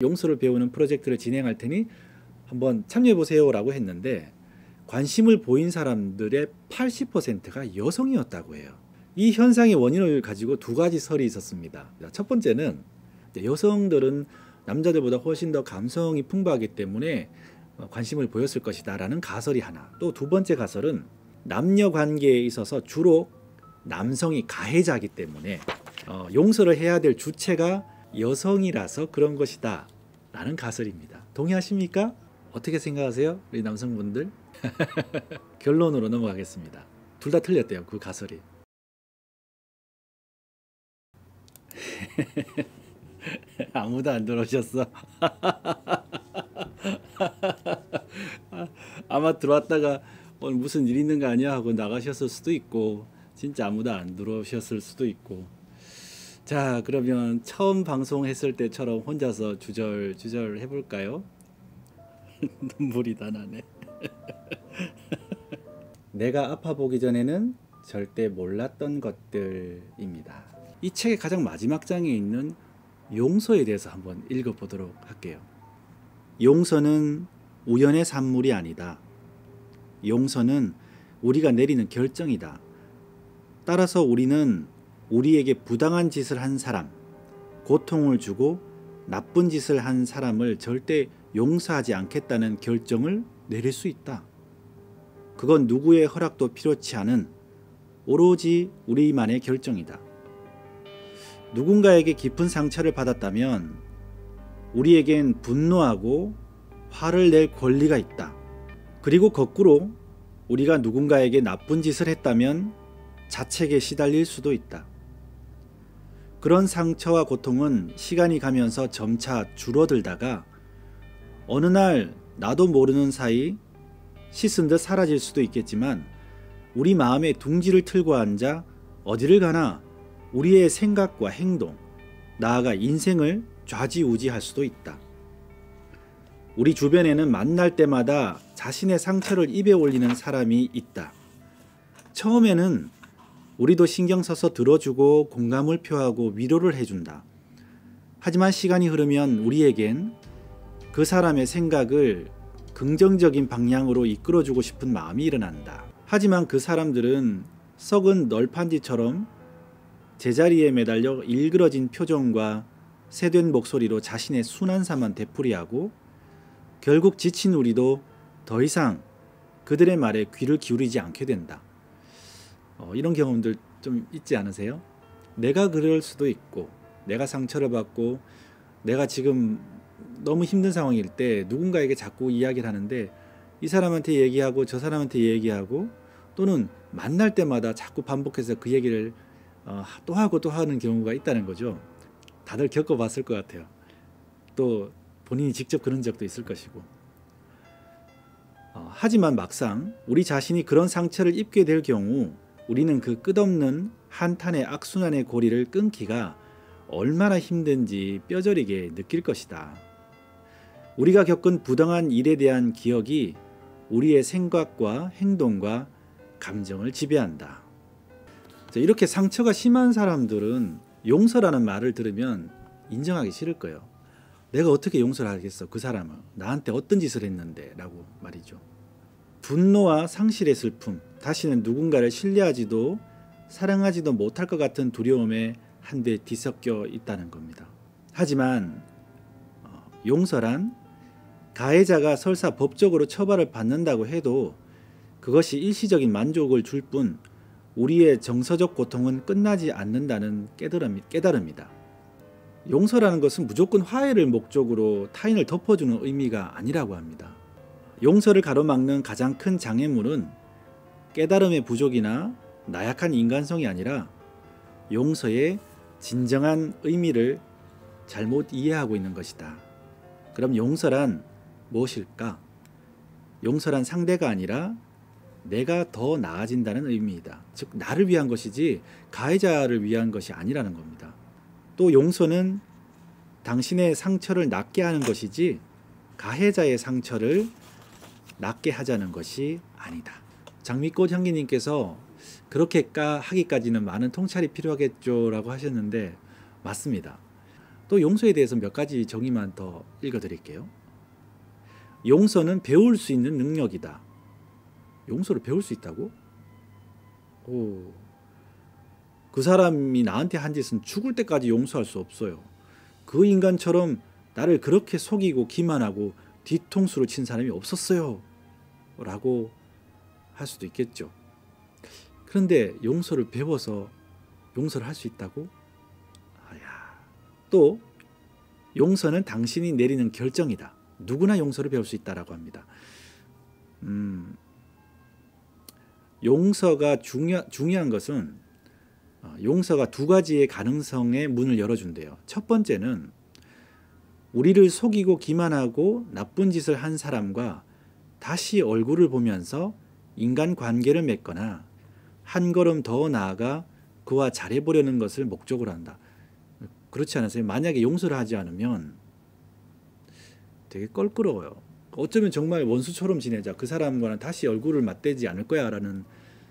용서를 배우는 프로젝트를 진행할 테니 한번 참여해 보세요 라고 했는데 관심을 보인 사람들의 80%가 여성이었다고 해요. 이 현상의 원인을 가지고 두 가지 설이 있었습니다. 첫 번째는 여성들은 남자들보다 훨씬 더 감성이 풍부하기 때문에 관심을 보였을 것이다 라는 가설이 하나, 또 두 번째 가설은 남녀 관계에 있어서 주로 남성이 가해자이기 때문에 용서를 해야 될 주체가 여성이라서 그런 것이다 라는 가설입니다. 동의하십니까? 어떻게 생각하세요? 우리 남성분들? 결론으로 넘어가겠습니다. 둘 다 틀렸대요, 그 가설이. 아무도 안 들어오셨어. 아마 들어왔다가 오늘 무슨 일 있는 거 아니야 하고 나가셨을 수도 있고, 진짜 아무도 안 들어오셨을 수도 있고. 자, 그러면 처음 방송했을 때처럼 혼자서 주절 해볼까요? 눈물이 다 나네. 내가 아파 보기 전에는 절대 몰랐던 것들입니다. 이 책의 가장 마지막 장에 있는 용서에 대해서 한번 읽어보도록 할게요. 용서는 우연의 산물이 아니다. 용서는 우리가 내리는 결정이다. 따라서 우리는 우리에게 부당한 짓을 한 사람, 고통을 주고 나쁜 짓을 한 사람을 절대 용서하지 않겠다는 결정을 내릴 수 있다. 그건 누구의 허락도 필요치 않은 오로지 우리만의 결정이다. 누군가에게 깊은 상처를 받았다면 우리에겐 분노하고 화를 낼 권리가 있다. 그리고 거꾸로 우리가 누군가에게 나쁜 짓을 했다면 자책에 시달릴 수도 있다. 그런 상처와 고통은 시간이 가면서 점차 줄어들다가 어느 날 나도 모르는 사이 씻은 듯 사라질 수도 있겠지만 우리 마음에 둥지를 틀고 앉아 어디를 가나 우리의 생각과 행동, 나아가 인생을 좌지우지할 수도 있다. 우리 주변에는 만날 때마다 자신의 상처를 입에 올리는 사람이 있다. 처음에는 우리도 신경 써서 들어주고 공감을 표하고 위로를 해준다. 하지만 시간이 흐르면 우리에겐 그 사람의 생각을 긍정적인 방향으로 이끌어주고 싶은 마음이 일어난다. 하지만 그 사람들은 썩은 널판지처럼 제자리에 매달려 일그러진 표정과 새된 목소리로 자신의 순한사만 되풀이하고 결국 지친 우리도 더 이상 그들의 말에 귀를 기울이지 않게 된다. 이런 경험들 좀 있지 않으세요? 내가 그럴 수도 있고, 내가 상처를 받고 내가 지금 너무 힘든 상황일 때 누군가에게 자꾸 이야기를 하는데 이 사람한테 얘기하고 저 사람한테 얘기하고 또는 만날 때마다 자꾸 반복해서 그 얘기를 또 하고 또 하는 경우가 있다는 거죠. 다들 겪어봤을 것 같아요. 또 본인이 직접 그런 적도 있을 것이고. 하지만 막상 우리 자신이 그런 상처를 입게 될 경우 우리는 그 끝없는 한탄의 악순환의 고리를 끊기가 얼마나 힘든지 뼈저리게 느낄 것이다. 우리가 겪은 부당한 일에 대한 기억이 우리의 생각과 행동과 감정을 지배한다. 이렇게 상처가 심한 사람들은 용서라는 말을 들으면 인정하기 싫을 거예요. 내가 어떻게 용서를 하겠어, 그 사람은 나한테 어떤 짓을 했는데 라고 말이죠. 분노와 상실의 슬픔, 다시는 누군가를 신뢰하지도 사랑하지도 못할 것 같은 두려움에 한데 뒤섞여 있다는 겁니다. 하지만 용서란 가해자가 설사 법적으로 처벌을 받는다고 해도 그것이 일시적인 만족을 줄 뿐 우리의 정서적 고통은 끝나지 않는다는 깨달음이다. 용서라는 것은 무조건 화해를 목적으로 타인을 덮어주는 의미가 아니라고 합니다. 용서를 가로막는 가장 큰 장애물은 깨달음의 부족이나 나약한 인간성이 아니라 용서의 진정한 의미를 잘못 이해하고 있는 것이다. 그럼 용서란 무엇일까? 용서란 상대가 아니라 내가 더 나아진다는 의미이다. 즉 나를 위한 것이지 가해자를 위한 것이 아니라는 겁니다. 또 용서는 당신의 상처를 낫게 하는 것이지 가해자의 상처를 낫게 하자는 것이 아니다. 장미꽃 향기님께서 그렇게 하기까지는 많은 통찰이 필요하겠죠 라고 하셨는데 맞습니다. 또 용서에 대해서 몇 가지 정의만 더 읽어드릴게요. 용서는 배울 수 있는 능력이다. 용서를 배울 수 있다고? 오, 그 사람이 나한테 한 짓은 죽을 때까지 용서할 수 없어요. 그 인간처럼 나를 그렇게 속이고 기만하고 뒤통수로 친 사람이 없었어요 라고 할 수도 있겠죠. 그런데 용서를 배워서 용서를 할 수 있다고? 또 용서는 당신이 내리는 결정이다. 누구나 용서를 배울 수 있다라고 합니다. 용서가 중요한 것은 용서가 두 가지의 가능성의 문을 열어준대요. 첫 번째는 우리를 속이고 기만하고 나쁜 짓을 한 사람과 다시 얼굴을 보면서 인간관계를 맺거나 한 걸음 더 나아가 그와 잘해보려는 것을 목적으로 한다. 그렇지 않으세요? 만약에 용서를 하지 않으면 되게 껄끄러워요. 어쩌면 정말 원수처럼 지내자, 그 사람과는 다시 얼굴을 맞대지 않을 거야 라는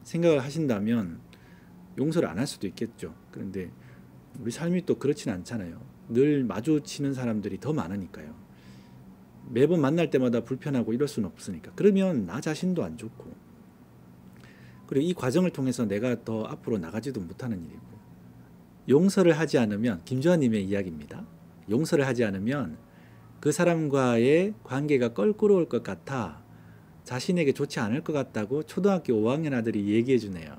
생각을 하신다면 용서를 안 할 수도 있겠죠. 그런데 우리 삶이 또 그렇진 않잖아요. 늘 마주치는 사람들이 더 많으니까요. 매번 만날 때마다 불편하고 이럴 수는 없으니까. 그러면 나 자신도 안 좋고, 그리고 이 과정을 통해서 내가 더 앞으로 나가지도 못하는 일이고. 용서를 하지 않으면, 김주환님의 이야기입니다. 용서를 하지 않으면 그 사람과의 관계가 껄끄러울 것 같아, 자신에게 좋지 않을 것 같다고 초등학교 5학년 아들이 얘기해 주네요.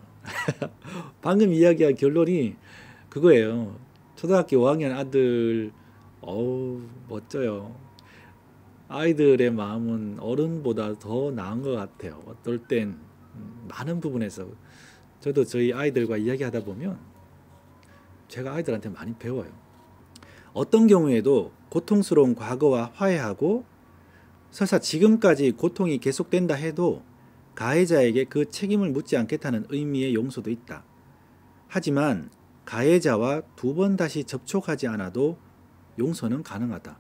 방금 이야기한 결론이 그거예요. 초등학교 5학년 아들, 어우 멋져요. 아이들의 마음은 어른보다 더 나은 것 같아요. 어떨 땐 많은 부분에서. 저도 저희 아이들과 이야기하다 보면 제가 아이들한테 많이 배워요. 어떤 경우에도 고통스러운 과거와 화해하고 설사 지금까지 고통이 계속된다 해도 가해자에게 그 책임을 묻지 않겠다는 의미의 용서도 있다. 하지만 가해자와 두 번 다시 접촉하지 않아도 용서는 가능하다.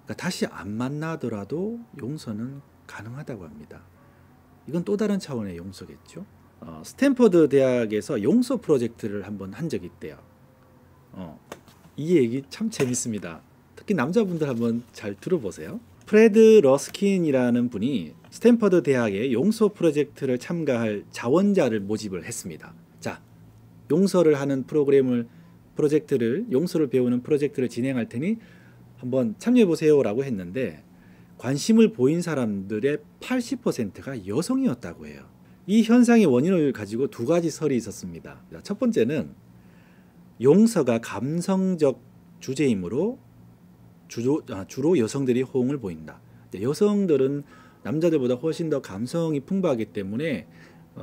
그러니까 다시 안 만나더라도 용서는 가능하다고 합니다. 이건 또 다른 차원의 용서겠죠. 스탠퍼드 대학에서 용서 프로젝트를 한번 한 적이 있대요. 이 얘기 참 재밌습니다. 특히 남자분들 한번 잘 들어보세요. 프레드 러스킨이라는 분이 스탠퍼드 대학의 용서 프로젝트를 참가할 자원자를 모집을 했습니다. 자, 용서를 하는 프로젝트를 용서를 배우는 프로젝트를 진행할 테니 한번 참여해 보세요 라고 했는데, 관심을 보인 사람들의 80%가 여성이었다고 해요. 이 현상의 원인을 가지고 두 가지 설이 있었습니다. 첫 번째는 용서가 감성적 주제이므로 주로 여성들이 호응을 보인다. 여성들은 남자들보다 훨씬 더 감성이 풍부하기 때문에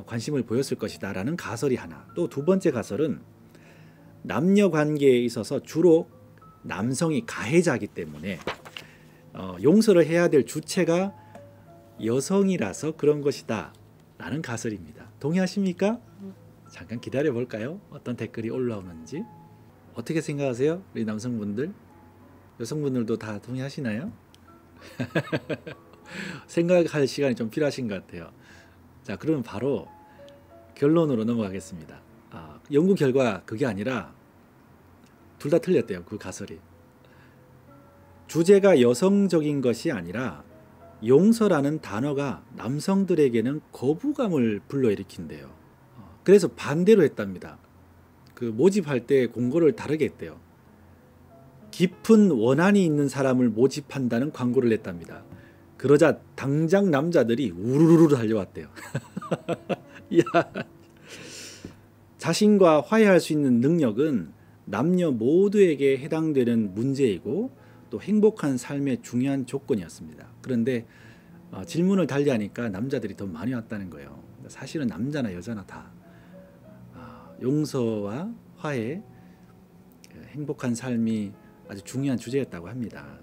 관심을 보였을 것이다 라는 가설이 하나. 또 두 번째 가설은 남녀 관계에 있어서 주로 남성이 가해자이기 때문에 용서를 해야 될 주체가 여성이라서 그런 것이다 라는 가설입니다. 동의하십니까? 잠깐 기다려 볼까요? 어떤 댓글이 올라오는지. 어떻게 생각하세요? 우리 남성분들? 여성분들도 다 동의하시나요? 생각할 시간이 좀 필요하신 것 같아요. 자, 그러면 바로 결론으로 넘어가겠습니다. 연구 결과 그게 아니라 둘 다 틀렸대요. 그 가설이. 주제가 여성적인 것이 아니라 용서라는 단어가 남성들에게는 거부감을 불러일으킨대요. 그래서 반대로 했답니다. 그 모집할 때 공고를 다르게 했대요. 깊은 원한이 있는 사람을 모집한다는 광고를 냈답니다. 그러자 당장 남자들이 우르르르 달려왔대요. 야, 자신과 화해할 수 있는 능력은 남녀 모두에게 해당되는 문제이고 또 행복한 삶의 중요한 조건이었습니다. 그런데 질문을 달리하니까 남자들이 더 많이 왔다는 거예요. 사실은 남자나 여자나 다 용서와 화해, 행복한 삶이 아주 중요한 주제였다고 합니다.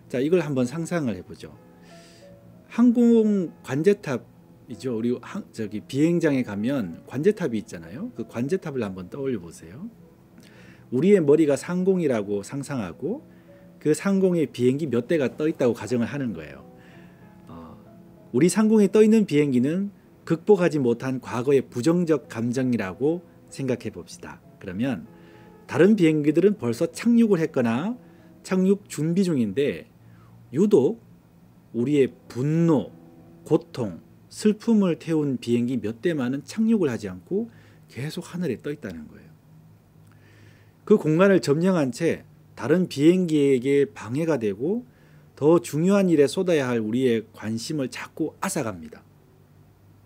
자, 이걸 한번 상상을 해보죠. 항공 관제탑이죠. 우리 비행장에 가면 관제탑이 있잖아요. 그 관제탑을 한번 떠올려 보세요. 우리의 머리가 상공이라고 상상하고 그 상공에 비행기 몇 대가 떠 있다고 가정을 하는 거예요. 우리 상공에 떠 있는 비행기는 극복하지 못한 과거의 부정적 감정이라고 생각해 봅시다. 그러면 다른 비행기들은 벌써 착륙을 했거나 착륙 준비 중인데 유독 우리의 분노, 고통, 슬픔을 태운 비행기 몇 대만은 착륙을 하지 않고 계속 하늘에 떠 있다는 거예요. 그 공간을 점령한 채 다른 비행기에게 방해가 되고 더 중요한 일에 쏟아야 할 우리의 관심을 자꾸 앗아갑니다.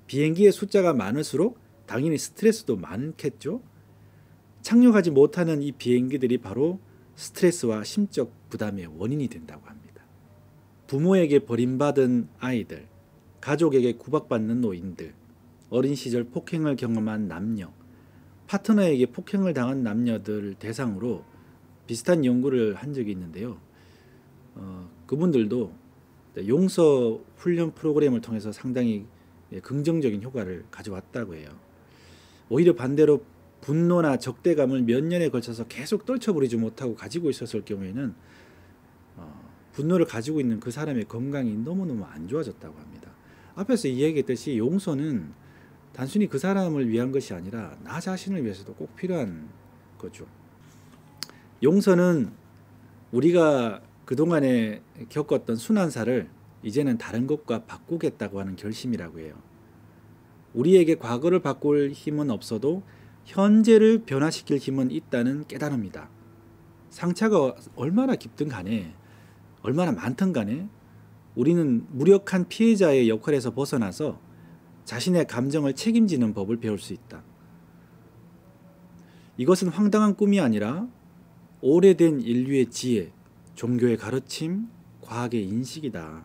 비행기의 숫자가 많을수록 당연히 스트레스도 많겠죠. 착륙하지 못하는 이 비행기들이 바로 스트레스와 심적 부담의 원인이 된다고 합니다. 부모에게 버림받은 아이들, 가족에게 구박받는 노인들, 어린 시절 폭행을 경험한 남녀, 파트너에게 폭행을 당한 남녀들 대상으로 비슷한 연구를 한 적이 있는데요. 그분들도 용서 훈련 프로그램을 통해서 상당히 긍정적인 효과를 가져왔다고 해요. 오히려 반대로 분노나 적대감을 몇 년에 걸쳐서 계속 떨쳐버리지 못하고 가지고 있었을 경우에는 분노를 가지고 있는 그 사람의 건강이 너무너무 안 좋아졌다고 합니다. 앞에서 이야기했듯이 용서는 단순히 그 사람을 위한 것이 아니라 나 자신을 위해서도 꼭 필요한 거죠. 용서는 우리가 그동안에 겪었던 순환사를 이제는 다른 것과 바꾸겠다고 하는 결심이라고 해요. 우리에게 과거를 바꿀 힘은 없어도 현재를 변화시킬 힘은 있다는 깨달음이다. 상처가 얼마나 깊든 간에 얼마나 많든 간에 우리는 무력한 피해자의 역할에서 벗어나서 자신의 감정을 책임지는 법을 배울 수 있다. 이것은 황당한 꿈이 아니라 오래된 인류의 지혜, 종교의 가르침, 과학의 인식이다.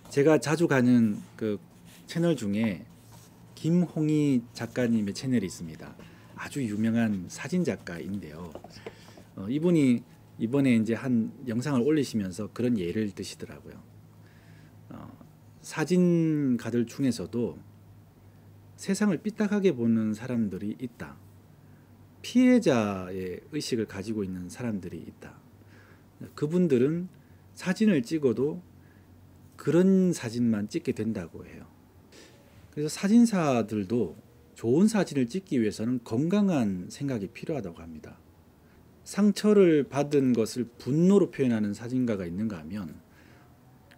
제가 자주 가는 그 채널 중에 김홍희 작가님의 채널이 있습니다. 아주 유명한 사진 작가인데요. 이분이 이번에 이제 한 영상을 올리시면서 그런 예를 드시더라고요. 사진가들 중에서도 세상을 삐딱하게 보는 사람들이 있다. 피해자의 의식을 가지고 있는 사람들이 있다. 그분들은 사진을 찍어도 그런 사진만 찍게 된다고 해요. 그래서 사진사들도 좋은 사진을 찍기 위해서는 건강한 생각이 필요하다고 합니다. 상처를 받은 것을 분노로 표현하는 사진가가 있는가 하면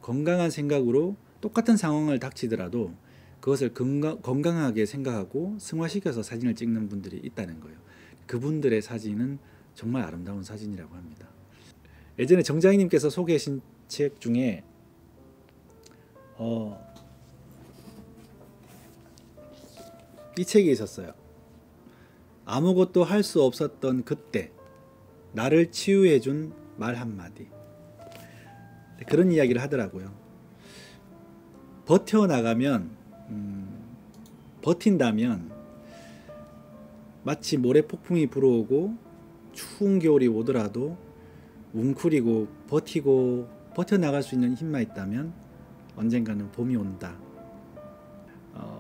건강한 생각으로 똑같은 상황을 닥치더라도 그것을 건강하게 생각하고 승화시켜서 사진을 찍는 분들이 있다는 거예요. 그분들의 사진은 정말 아름다운 사진이라고 합니다. 예전에 정장희님께서 소개하신 책 중에 이 책이 있었어요. 아무것도 할 수 없었던 그때 나를 치유해준 말 한마디. 그런 이야기를 하더라고요. 버텨나가면 버틴다면 마치 모래폭풍이 불어오고 추운 겨울이 오더라도 웅크리고 버티고 버텨나갈 수 있는 힘만 있다면 언젠가는 봄이 온다.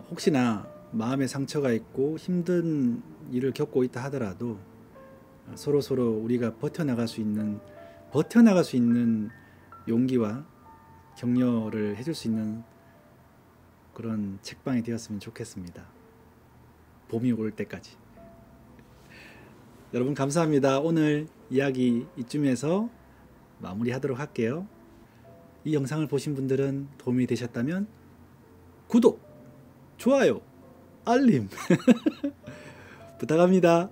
혹시나 마음에 상처가 있고 힘든 일을 겪고 있다 하더라도 서로 우리가 버텨나갈 수 있는 용기와 격려를 해줄 수 있는 그런 책방이 되었으면 좋겠습니다. 봄이 올 때까지. 여러분 감사합니다. 오늘 이야기 이쯤에서 마무리하도록 할게요. 이 영상을 보신 분들은 도움이 되셨다면 구독, 좋아요, 알림 부탁합니다.